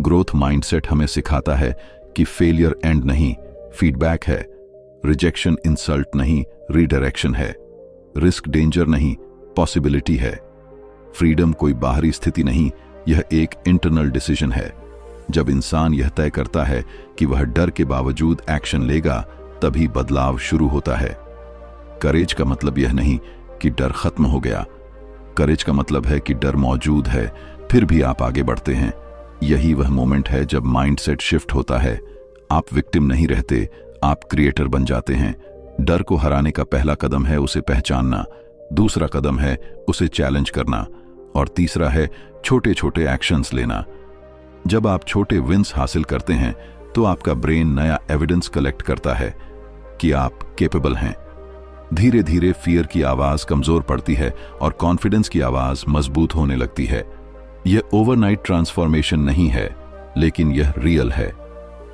ग्रोथ माइंडसेट हमें सिखाता है कि फेलियर एंड नहीं, फीडबैक है। रिजेक्शन इंसल्ट नहीं, रीडायरेक्शन है। रिस्क डेंजर नहीं, पॉसिबिलिटी है। फ्रीडम कोई बाहरी स्थिति नहीं, यह एक इंटरनल डिसीजन है। जब इंसान यह तय करता है कि वह डर के बावजूद एक्शन लेगा, तभी बदलाव शुरू होता है। करेज का मतलब यह नहीं कि डर खत्म हो गया। करेज का मतलब है कि डर मौजूद है, फिर भी आप आगे बढ़ते हैं। यही वह मोमेंट है जब माइंडसेट शिफ्ट होता है। आप विक्टिम नहीं रहते, आप क्रिएटर बन जाते हैं। डर को हराने का पहला कदम है उसे पहचानना, दूसरा कदम है उसे चैलेंज करना, और तीसरा है छोटे छोटे एक्शंस लेना। जब आप छोटे विंस हासिल करते हैं तो आपका ब्रेन नया एविडेंस कलेक्ट करता है कि आप कैपेबल हैं। धीरे धीरे फियर की आवाज कमजोर पड़ती है और कॉन्फिडेंस की आवाज मजबूत होने लगती है। यह ओवरनाइट ट्रांसफॉर्मेशन नहीं है, लेकिन यह रियल है।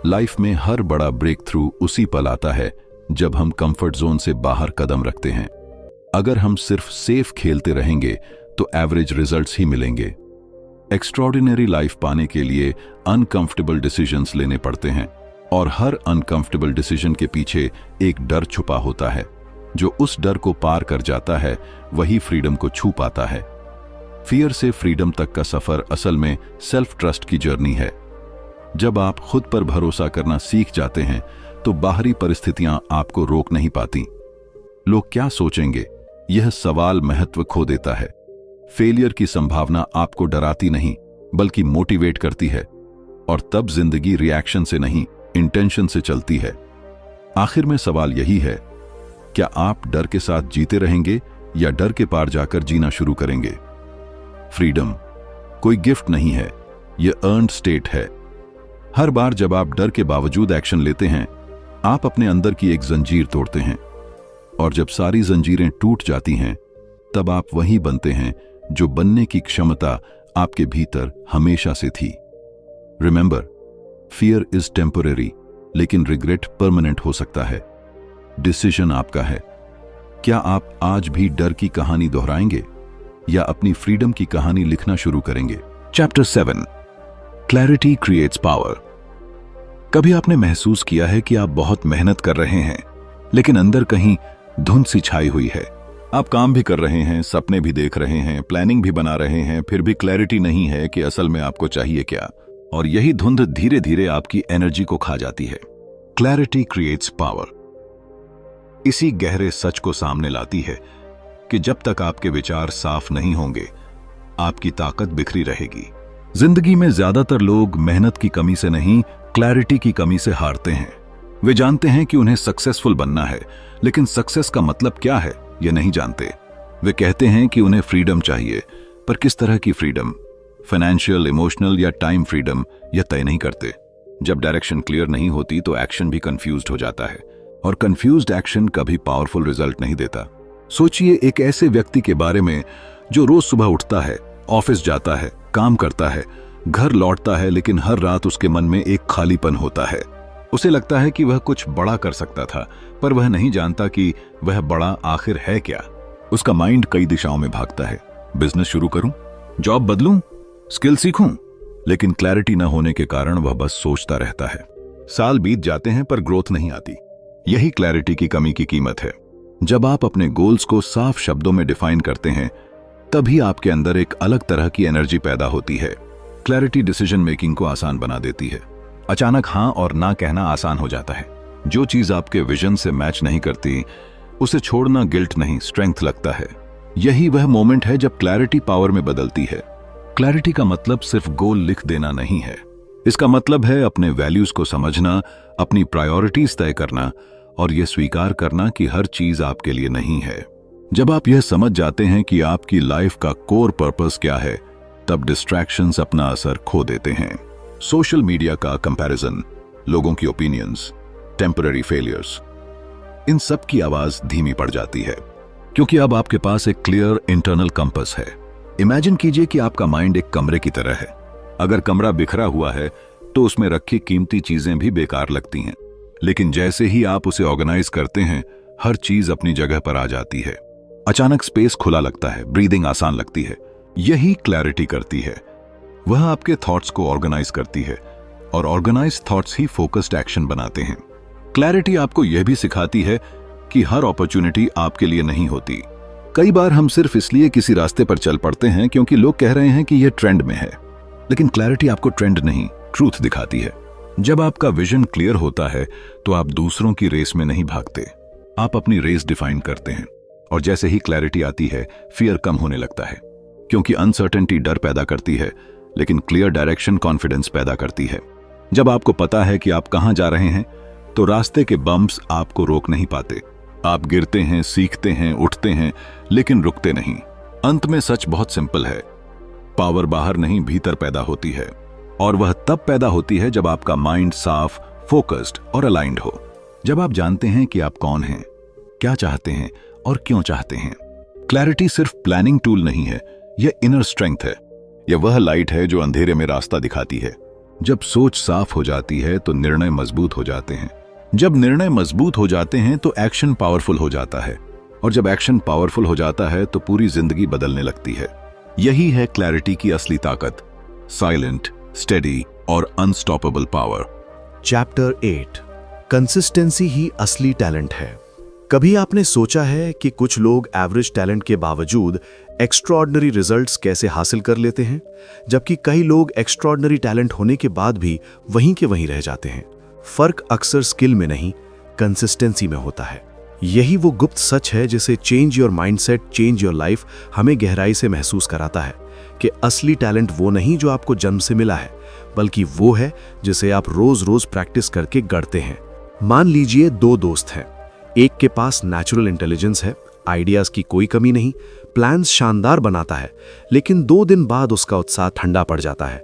लाइफ में हर बड़ा ब्रेक थ्रू उसी पल आता है जब हम कंफर्ट जोन से बाहर कदम रखते हैं। अगर हम सिर्फ सेफ खेलते रहेंगे तो एवरेज रिजल्ट्स ही मिलेंगे। एक्स्ट्रॉर्डिनरी लाइफ पाने के लिए अनकंफर्टेबल डिसीजंस लेने पड़ते हैं। और हर अनकंफर्टेबल डिसीजन के पीछे एक डर छुपा होता है। जो उस डर को पार कर जाता है वही फ्रीडम को छू पाता है। फियर से फ्रीडम तक का सफर असल में सेल्फ ट्रस्ट की जर्नी है। जब आप खुद पर भरोसा करना सीख जाते हैं तो बाहरी परिस्थितियां आपको रोक नहीं पाती। लोग क्या सोचेंगे, यह सवाल महत्व खो देता है। फेलियर की संभावना आपको डराती नहीं बल्कि मोटिवेट करती है, और तब जिंदगी रिएक्शन से नहीं इंटेंशन से चलती है। आखिर में सवाल यही है, क्या आप डर के साथ जीते रहेंगे या डर के पार जाकर जीना शुरू करेंगे? फ्रीडम कोई गिफ्ट नहीं है, यह अर्न्ड स्टेट है। हर बार जब आप डर के बावजूद एक्शन लेते हैं, आप अपने अंदर की एक जंजीर तोड़ते हैं, और जब सारी जंजीरें टूट जाती हैं, तब आप वही बनते हैं जो बनने की क्षमता आपके भीतर हमेशा से थी। रिमेंबर, फियर इज टेम्पररी, लेकिन रिग्रेट परमानेंट हो सकता है। डिसीजन आपका है। क्या आप आज भी डर की कहानी दोहराएंगे या अपनी फ्रीडम की कहानी लिखना शुरू करेंगे? Chapter 7, clarity creates power. कभी आपने महसूस किया है कि आप बहुत मेहनत कर रहे हैं, लेकिन अंदर कहीं धुंध सी छाई हुई है? आप काम भी कर रहे हैं, सपने भी देख रहे हैं, प्लानिंग भी बना रहे हैं, फिर भी क्लैरिटी नहीं है कि असल में आपको चाहिए क्या। और यही धुंध धीरे धीरे आपकी एनर्जी को खा जाती है। क्लैरिटी क्रिएट्स पावर इसी गहरे सच को सामने लाती है कि जब तक आपके विचार साफ नहीं होंगे, आपकी ताकत बिखरी रहेगी। जिंदगी में ज्यादातर लोग मेहनत की कमी से नहीं, क्लैरिटी की कमी से हारते हैं। वे जानते हैं कि उन्हें सक्सेसफुल बनना है, लेकिन सक्सेस का मतलब क्या है यह नहीं जानते। वे कहते हैं कि उन्हें फ्रीडम चाहिए, पर किस तरह की फ्रीडम? फाइनेंशियल, इमोशनल या टाइम फ्रीडम, यह तय नहीं करते। जब डायरेक्शन क्लियर नहीं होती तो एक्शन भी कंफ्यूज्ड हो जाता है, और कंफ्यूज्ड एक्शन कभी पावरफुल रिजल्ट नहीं देता। सोचिए एक ऐसे व्यक्ति के बारे में जो रोज सुबह उठता है, ऑफिस जाता है, काम करता है, घर लौटता है, लेकिन हर रात उसके मन में एक खालीपन होता है। उसे लगता है कि वह कुछ बड़ा कर सकता था, पर वह नहीं जानता कि वह बड़ा आखिर है क्या। उसका माइंड कई दिशाओं में भागता है। बिजनेस शुरू करूं, जॉब बदलूं, स्किल सीखूं, लेकिन क्लैरिटी न होने के कारण वह बस सोचता रहता है। साल बीत जाते हैं पर ग्रोथ नहीं आती। यही क्लैरिटी की कमी की कीमत है। जब आप अपने गोल्स को साफ शब्दों में डिफाइन करते हैं, तभी आपके अंदर एक अलग तरह की एनर्जी पैदा होती है। क्लैरिटी डिसीजन मेकिंग को आसान बना देती है। अचानक हाँ और ना कहना आसान हो जाता है। जो चीज आपके विजन से मैच नहीं करती, उसे छोड़ना गिल्ट नहीं, स्ट्रेंथ लगता है। यही वह मोमेंट है जब क्लैरिटी पावर में बदलती है। क्लैरिटी का मतलब सिर्फ गोल लिख देना नहीं है। इसका मतलब है अपने वैल्यूज को समझना, अपनी प्रायोरिटीज तय करना, और यह स्वीकार करना कि हर चीज आपके लिए नहीं है। जब आप यह समझ जाते हैं कि आपकी लाइफ का कोर पर्पस क्या है, तब डिस्ट्रैक्शंस अपना असर खो देते हैं। सोशल मीडिया का कंपैरिजन, लोगों की ओपिनियंस, टेम्पररी फेलियर्स, इन सब की आवाज धीमी पड़ जाती है, क्योंकि अब आपके पास एक क्लियर इंटरनल कंपास है। इमेजिन कीजिए कि आपका माइंड एक कमरे की तरह है। अगर कमरा बिखरा हुआ है तो उसमें रखी कीमती चीजें भी बेकार लगती हैं, लेकिन जैसे ही आप उसे ऑर्गेनाइज करते हैं, हर चीज अपनी जगह पर आ जाती है। अचानक स्पेस खुला लगता है, ब्रीदिंग आसान लगती है। यही क्लैरिटी करती है। वह आपके थॉट्स को ऑर्गेनाइज करती है, और ऑर्गेनाइज थॉट्स ही फोकस्ड एक्शन बनाते हैं। क्लैरिटी आपको यह भी सिखाती है कि हर अपॉर्चुनिटी आपके लिए नहीं होती। कई बार हम सिर्फ इसलिए किसी रास्ते पर चल पड़ते हैं क्योंकि लोग कह रहे हैं कि यह ट्रेंड में है, लेकिन क्लैरिटी आपको ट्रेंड नहीं, ट्रूथ दिखाती है। जब आपका विजन क्लियर होता है तो आप दूसरों की रेस में नहीं भागते, आप अपनी रेस डिफाइन करते हैं। और जैसे ही क्लैरिटी आती है, फियर कम होने लगता है, क्योंकि अनसर्टेनिटी डर पैदा करती है, लेकिन क्लियर डायरेक्शन कॉन्फिडेंस पैदा करती है। जब आपको पता है कि आप कहां जा रहे हैं, तो रास्ते के बम्प्स आपको रोक नहीं पाते। आप गिरते हैं, सीखते हैं, उठते हैं, लेकिन रुकते नहीं। अंत में सच बहुत सिंपल है, पावर बाहर नहीं भीतर पैदा होती है, और वह तब पैदा होती है जब आपका माइंड साफ, फोकस्ड और अलाइंड हो। जब आप जानते हैं कि आप कौन हैं, क्या चाहते हैं और क्यों चाहते हैं। क्लैरिटी सिर्फ प्लानिंग टूल नहीं है, यह इनर स्ट्रेंथ है। यह वह लाइट है जो अंधेरे में रास्ता दिखाती है। जब सोच साफ हो जाती है तो निर्णय मजबूत हो जाते हैं। जब निर्णय मजबूत हो जाते हैं तो एक्शन पावरफुल हो जाता है, और जब एक्शन पावरफुल हो जाता है तो पूरी जिंदगी बदलने लगती है। यही है क्लैरिटी की असली ताकत, साइलेंट, स्टेडी और अनस्टॉपेबल पावर। चैप्टर 8 कंसिस्टेंसी ही असली टैलेंट है। कभी आपने सोचा है कि कुछ लोग एवरेज टैलेंट के बावजूद एक्स्ट्राऑर्डिनरी रिजल्ट्स कैसे हासिल कर लेते हैं, जबकि कई लोग एक्स्ट्राऑर्डिनरी टैलेंट होने के बाद भी वहीं के वहीं रह जाते हैं। फर्क अक्सर स्किल में नहीं, कंसिस्टेंसी में होता है। यही वो गुप्त सच है जिसे change your mindset change your life हमें गहराई से महसूस कराता है कि असली टैलेंट वो नहीं जो आपको जन्म से मिला है, बल्कि वो है जिसे आप रोज रोज प्रैक्टिस करके गढ़ते हैं। मान लीजिए दो दोस्त हैं। एक के पास नेचुरल इंटेलिजेंस है, आइडियाज की कोई कमी नहीं, प्लान्स शानदार बनाता है, लेकिन 2 दिन बाद उसका उत्साह ठंडा पड़ जाता है।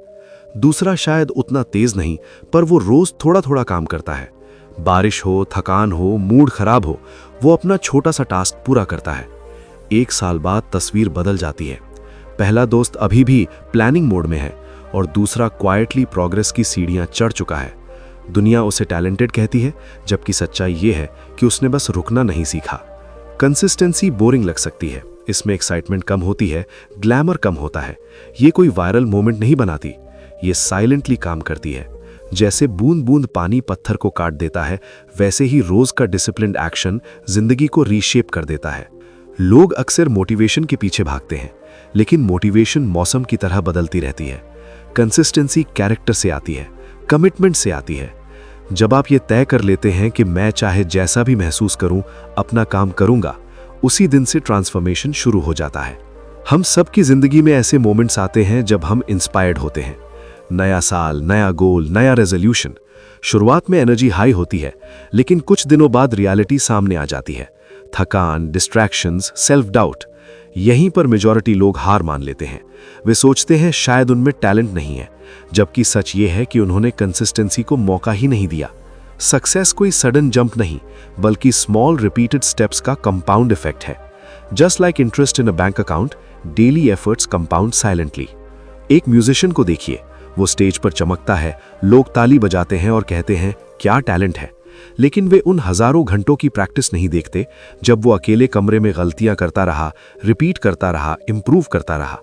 दूसरा शायद उतना तेज नहीं, पर वो रोज थोड़ा थोड़ा काम करता है। बारिश हो, थकान हो, मूड खराब हो, वो अपना छोटा सा टास्क पूरा करता है। 1 साल बाद तस्वीर बदल जाती है। पहला दोस्त अभी भी प्लानिंग मोड में है और दूसरा क्वाइटली प्रोग्रेस की सीढ़ियां चढ़ चुका है। दुनिया उसे टैलेंटेड कहती है, जबकि सच्चाई ये है कि उसने बस रुकना नहीं सीखा। कंसिस्टेंसी बोरिंग लग सकती है, इसमें एक्साइटमेंट कम होती है, ग्लैमर कम होता है। ये कोई वायरल मोमेंट नहीं बनाती, ये साइलेंटली काम करती है। जैसे बूंद बूंद पानी पत्थर को काट देता है, वैसे ही रोज का डिसिप्लिन्ड एक्शन जिंदगी को रीशेप कर देता है। लोग अक्सर मोटिवेशन के पीछे भागते हैं, लेकिन मोटिवेशन मौसम की तरह बदलती रहती है। कंसिस्टेंसी कैरेक्टर से आती है, कमिटमेंट से आती है। जब आप ये तय कर लेते हैं कि मैं चाहे जैसा भी महसूस करूं, अपना काम करूंगा, उसी दिन से ट्रांसफॉर्मेशन शुरू हो जाता है। हम सबकी जिंदगी में ऐसे मोमेंट्स आते हैं जब हम इंस्पायर्ड होते हैं। नया साल, नया गोल, नया रेजोल्यूशन। शुरुआत में एनर्जी हाई होती है, लेकिन कुछ दिनों बाद रियलिटी सामने आ जाती है। थकान, डिस्ट्रैक्शंस, सेल्फ डाउट। यहीं पर मेजॉरिटी लोग हार मान लेते हैं। वे सोचते हैं शायद उनमें टैलेंट नहीं है, जबकि सच ये है कि उन्होंने कंसिस्टेंसी को मौका ही नहीं दिया। सक्सेस कोई सडन जंप नहीं, बल्कि स्मॉल रिपीटेड स्टेप्स का कंपाउंड इफेक्ट है। Just like interest in a bank account, daily efforts compound silently. एक म्यूजिशियन को देखिए, वो स्टेज पर चमकता है, लोग ताली बजाते हैं और कहते हैं क्या टैलेंट है, लेकिन वे उन हजारों घंटों की प्रैक्टिस नहीं देखते जब वो अकेले कमरे में गलतियां करता रहा, रिपीट करता रहा, इंप्रूव करता रहा।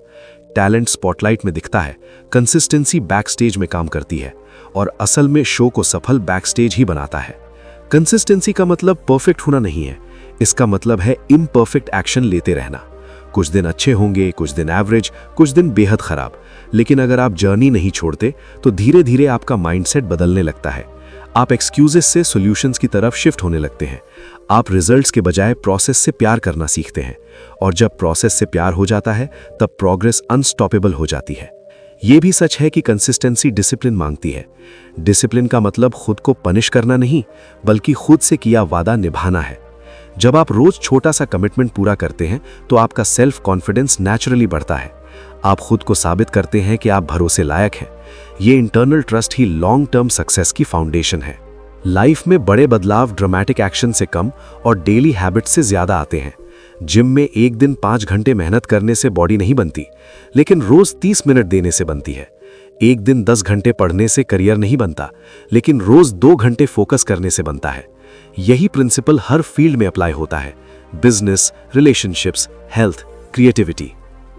टैलेंट स्पॉटलाइट में दिखता है, कंसिस्टेंसी बैक स्टेज में काम करती है, और असल में शो को सफल बैक स्टेज ही बनाता है। कंसिस्टेंसी का मतलब परफेक्ट होना नहीं है, इसका मतलब है इम्परफेक्ट एक्शन लेते रहना। कुछ दिन अच्छे होंगे, कुछ दिन एवरेज, कुछ दिन बेहद खराब, लेकिन अगर आप जर्नी नहीं छोड़ते तो धीरे धीरे आपका माइंडसेट बदलने लगता है। आप एक्सक्यूजेस से सॉल्यूशंस की तरफ शिफ्ट होने लगते हैं। आप रिजल्ट्स के बजाय प्रोसेस से प्यार करना सीखते हैं, और जब प्रोसेस से प्यार हो जाता है तब प्रोग्रेस अनस्टॉपेबल हो जाती है। यह भी सच है कि कंसिस्टेंसी डिसिप्लिन मांगती है। डिसिप्लिन का मतलब खुद को पनिश करना नहीं, बल्कि खुद से किया वादा निभाना है। जब आप रोज छोटा सा कमिटमेंट पूरा करते हैं तो आपका सेल्फ कॉन्फिडेंस नेचुरली बढ़ता है। आप खुद को साबित करते हैं कि आप भरोसे लायक हैं। ये इंटरनल ट्रस्ट ही लॉन्ग टर्म सक्सेस की फाउंडेशन है। लाइफ में बड़े बदलाव ड्रामेटिक एक्शन से कम और डेली हैबिट से ज्यादा आते हैं। जिम में एक दिन 5 घंटे मेहनत करने से बॉडी नहीं बनती, लेकिन रोज 30 मिनट देने से बनती है। एक दिन 10 घंटे पढ़ने से करियर नहीं बनता, लेकिन रोज 2 घंटे फोकस करने से बनता है। यही प्रिंसिपल हर फील्ड में अप्लाई होता है, बिजनेस, रिलेशनशिप्स, हेल्थ, क्रिएटिविटी।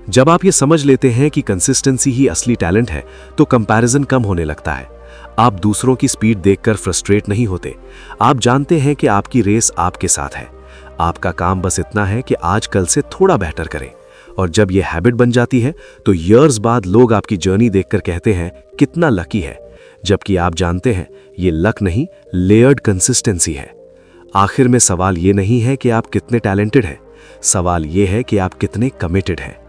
जब आप ये समझ लेते हैं कि कंसिस्टेंसी ही असली टैलेंट है, तो कंपैरिजन कम होने लगता है। आप दूसरों की स्पीड देखकर फ्रस्ट्रेट नहीं होते। आप जानते हैं कि आपकी रेस आपके साथ है। आपका काम बस इतना है कि आज कल से थोड़ा बेहतर करें, और जब ये हैबिट बन जाती है तो ईयर्स बाद लोग आपकी जर्नी देखकर कहते हैं कितना लकी है, जबकि आप जानते हैं ये लक नहीं, लेयर्ड कंसिस्टेंसी है। आखिर में सवाल ये नहीं है कि आप कितने टैलेंटेड हैं, सवाल ये है कि आप कितने कमिटेड हैं।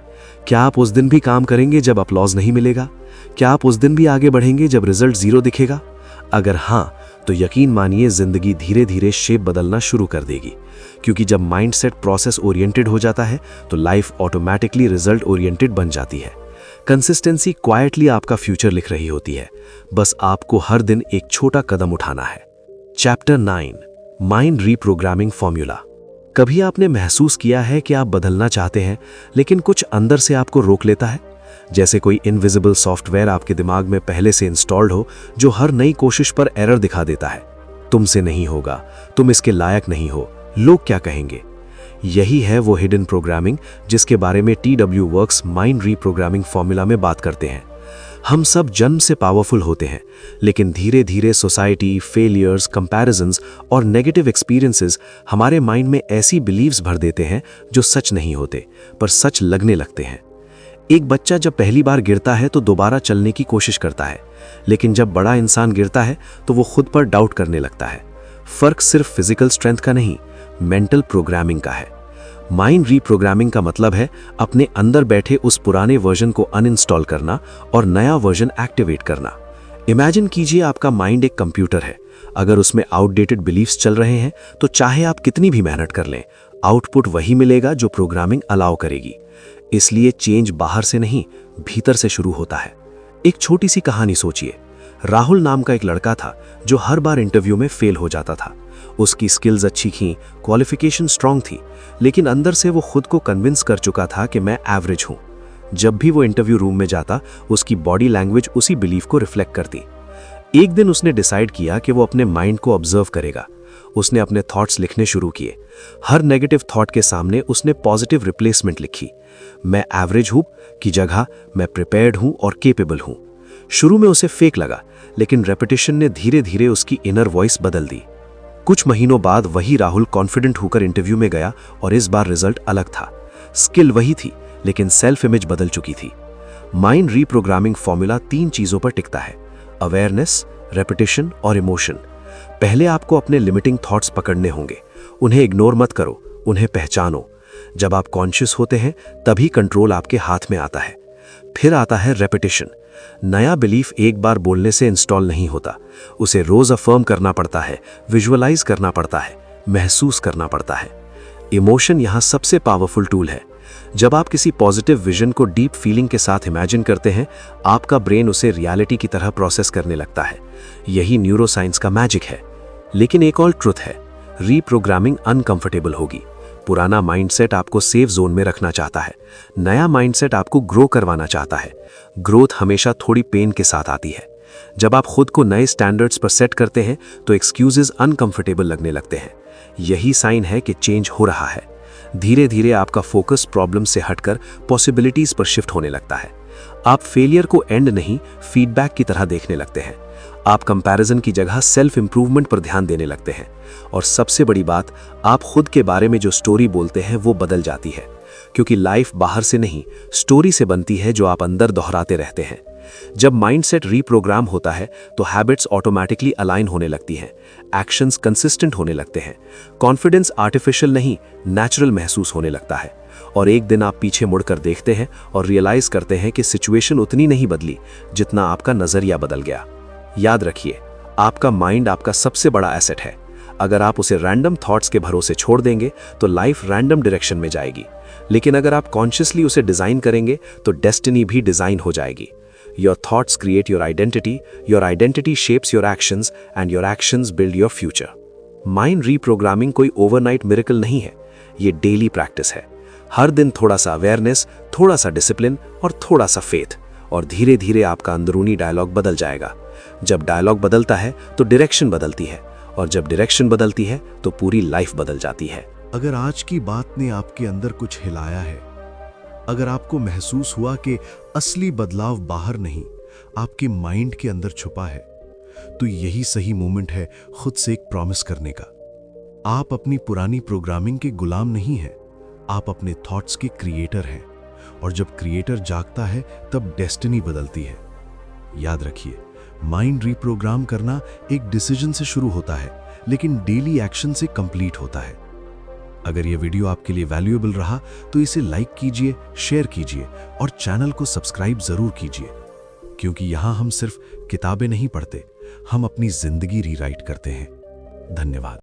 क्या आप उस दिन भी काम करेंगे जब अपलॉज नहीं मिलेगा? क्या आप उस दिन भी आगे बढ़ेंगे जब रिजल्ट 0 दिखेगा? अगर हाँ, तो यकीन मानिए जिंदगी धीरे धीरे शेप बदलना शुरू कर देगी, क्योंकि जब माइंडसेट प्रोसेस ओरिएंटेड हो जाता है तो लाइफ ऑटोमेटिकली रिजल्ट ओरिएंटेड बन जाती है। कंसिस्टेंसी क्वाइटली आपका फ्यूचर लिख रही होती है, बस आपको हर दिन एक छोटा कदम उठाना है। Chapter 9 mind reprogramming formula. कभी आपने महसूस किया है कि आप बदलना चाहते हैं, लेकिन कुछ अंदर से आपको रोक लेता है? जैसे कोई इनविजिबल सॉफ्टवेयर आपके दिमाग में पहले से इंस्टॉल्ड हो, जो हर नई कोशिश पर एरर दिखा देता है। तुमसे नहीं होगा, तुम इसके लायक नहीं हो, लोग क्या कहेंगे। यही है वो हिडन प्रोग्रामिंग जिसके बारे में TW works mind reprogramming formula में बात करते हैं। हम सब जन्म से पावरफुल होते हैं, लेकिन धीरे धीरे सोसाइटी, फेलियर्स, कंपैरिजंस और नेगेटिव एक्सपीरियंसेस हमारे माइंड में ऐसी बिलीव्स भर देते हैं जो सच नहीं होते पर सच लगने लगते हैं। एक बच्चा जब पहली बार गिरता है तो दोबारा चलने की कोशिश करता है, लेकिन जब बड़ा इंसान गिरता है तो वो खुद पर डाउट करने लगता है। फर्क सिर्फ फिजिकल स्ट्रेंथ का नहीं, मेंटल प्रोग्रामिंग का है। माइंड रीप्रोग्रामिंग का मतलब है अपने अंदर बैठे उस पुराने वर्जन को अनइंस्टॉल करना और नया वर्जन एक्टिवेट करना। इमेजिन कीजिए आपका माइंड एक कंप्यूटर है। अगर उसमें आउटडेटेड बिलीफ्स चल रहे हैं तो चाहे आप कितनी भी मेहनत कर लें, आउटपुट वही मिलेगा जो प्रोग्रामिंग अलाउ करेगी। इसलिए चेंज बाहर से नहीं, भीतर से शुरू होता है। एक छोटी सी कहानी सोचिए। राहुल नाम का एक लड़का था जो हर बार इंटरव्यू में फेल हो जाता था। उसकी स्किल्स अच्छी थी, क्वालिफिकेशन स्ट्रांग थी, लेकिन अंदर से वो खुद को कन्विंस कर चुका था कि मैं एवरेज हूं। जब भी वो इंटरव्यू रूम में जाता, उसकी बॉडी लैंग्वेज उसी बिलीफ को रिफ्लेक्ट करती। एक दिन उसने डिसाइड किया कि वो अपने माइंड को ऑब्जर्व करेगा। उसने अपने थॉट्स लिखने शुरू किए। हर नेगेटिव थॉट के सामने उसने पॉजिटिव रिप्लेसमेंट लिखी। मैं एवरेज हूं की जगह मैं प्रिपेयर्ड हूं और केपेबल हूं। शुरू में उसे फेक लगा, लेकिन रेपिटेशन ने धीरे धीरे उसकी इनर वॉइस बदल दी। कुछ महीनों बाद वही राहुल कॉन्फिडेंट होकर इंटरव्यू में गया और इस बार रिजल्ट अलग था। स्किल वही थी, लेकिन सेल्फ इमेज बदल चुकी थी। माइंड रीप्रोग्रामिंग फॉर्मूला 3 चीजों पर टिकता है: अवेयरनेस, रेपिटेशन और इमोशन। पहले आपको अपने लिमिटिंग थॉट्स पकड़ने होंगे। उन्हें इग्नोर मत करो, उन्हें पहचानो। जब आप कॉन्शियस होते हैं तभी कंट्रोल आपके हाथ में आता है। फिर आता है रेपिटेशन। नया बिलीफ एक बार बोलने से इंस्टॉल नहीं होता, उसे रोज अफर्म करना पड़ता है, विजुअलाइज करना पड़ता है, महसूस करना पड़ता है। इमोशन यहाँ सबसे पावरफुल टूल है। जब आप किसी पॉजिटिव विजन को डीप फीलिंग के साथ इमेजिन करते हैं, आपका ब्रेन उसे रियलिटी की तरह प्रोसेस करने लगता है। यही न्यूरोसाइंस का मैजिक है। लेकिन एक और ट्रुथ है, रीप्रोग्रामिंग अनकंफर्टेबल होगी। पुराना माइंडसेट आपको सेफ जोन में रखना चाहता है, नया माइंडसेट आपको ग्रो करवाना चाहता है। ग्रोथ हमेशा थोड़ी पेन के साथ आती है। जब आप खुद को नए स्टैंडर्ड्स पर सेट करते हैं तो एक्सक्यूजेस अनकंफर्टेबल लगने लगते हैं। यही साइन है कि चेंज हो रहा है। धीरे धीरे आपका फोकस प्रॉब्लम से हटकर पॉसिबिलिटीज पर शिफ्ट होने लगता है। आप फेलियर को एंड नहीं, फीडबैक की तरह देखने लगते हैं। आप कंपैरिजन की जगह सेल्फ इंप्रूवमेंट पर ध्यान देने लगते हैं। और सबसे बड़ी बात, आप खुद के बारे में जो स्टोरी बोलते हैं वो बदल जाती है, क्योंकि लाइफ बाहर से नहीं, स्टोरी से बनती है जो आप अंदर दोहराते रहते हैं। जब माइंडसेट रीप्रोग्राम होता है तो हैबिट्स ऑटोमेटिकली अलाइन होने लगती हैं, एक्शंस कंसिस्टेंट होने लगते हैं, कॉन्फिडेंस आर्टिफिशियल नहीं, नेचुरल महसूस होने लगता है। और एक दिन आप पीछे मुड़कर देखते हैं और रियलाइज करते हैं कि सिचुएशन उतनी नहीं बदली जितना आपका नजरिया बदल गया। याद रखिए, आपका माइंड आपका सबसे बड़ा एसेट है। अगर आप उसे रैंडम थॉट्स के भरोसे छोड़ देंगे तो लाइफ रैंडम डायरेक्शन में जाएगी, लेकिन अगर आप कॉन्शियसली उसे डिजाइन करेंगे तो डेस्टिनी भी डिजाइन हो जाएगी। Your thoughts create your identity shapes your actions, and your actions build your future. Mind reprogramming कोई ओवरनाइट मिरेकल नहीं है, ये डेली प्रैक्टिस है। हर दिन थोड़ा सा अवेयरनेस, थोड़ा सा डिसिप्लिन और थोड़ा सा फेथ, और धीरे धीरे आपका अंदरूनी डायलॉग बदल जाएगा। जब डायलॉग बदलता है तो डायरेक्शन बदलती है, और जब डायरेक्शन बदलती है तो पूरी लाइफ बदल जाती है। अगर आज की बात ने आपके अंदर कुछ हिलाया है, अगर आपको महसूस हुआ कि असली बदलाव बाहर नहीं, आपके माइंड के अंदर छुपा है, तो यही सही मोमेंट है खुद से एक प्रॉमिस करने का। आप अपनी पुरानी प्रोग्रामिंग के गुलाम नहीं हैं, आप अपने थॉट्स के क्रिएटर हैं। और जब क्रिएटर जागता है तब डेस्टिनी बदलती है। याद रखिए, माइंड रीप्रोग्राम करना एक डिसीजन से शुरू होता है, लेकिन डेली एक्शन से कंप्लीट होता है। अगर यह वीडियो आपके लिए वैल्यूएबल रहा तो इसे लाइक कीजिए, शेयर कीजिए और चैनल को सब्सक्राइब जरूर कीजिए, क्योंकि यहां हम सिर्फ किताबें नहीं पढ़ते, हम अपनी जिंदगी रीराइट करते हैं। धन्यवाद।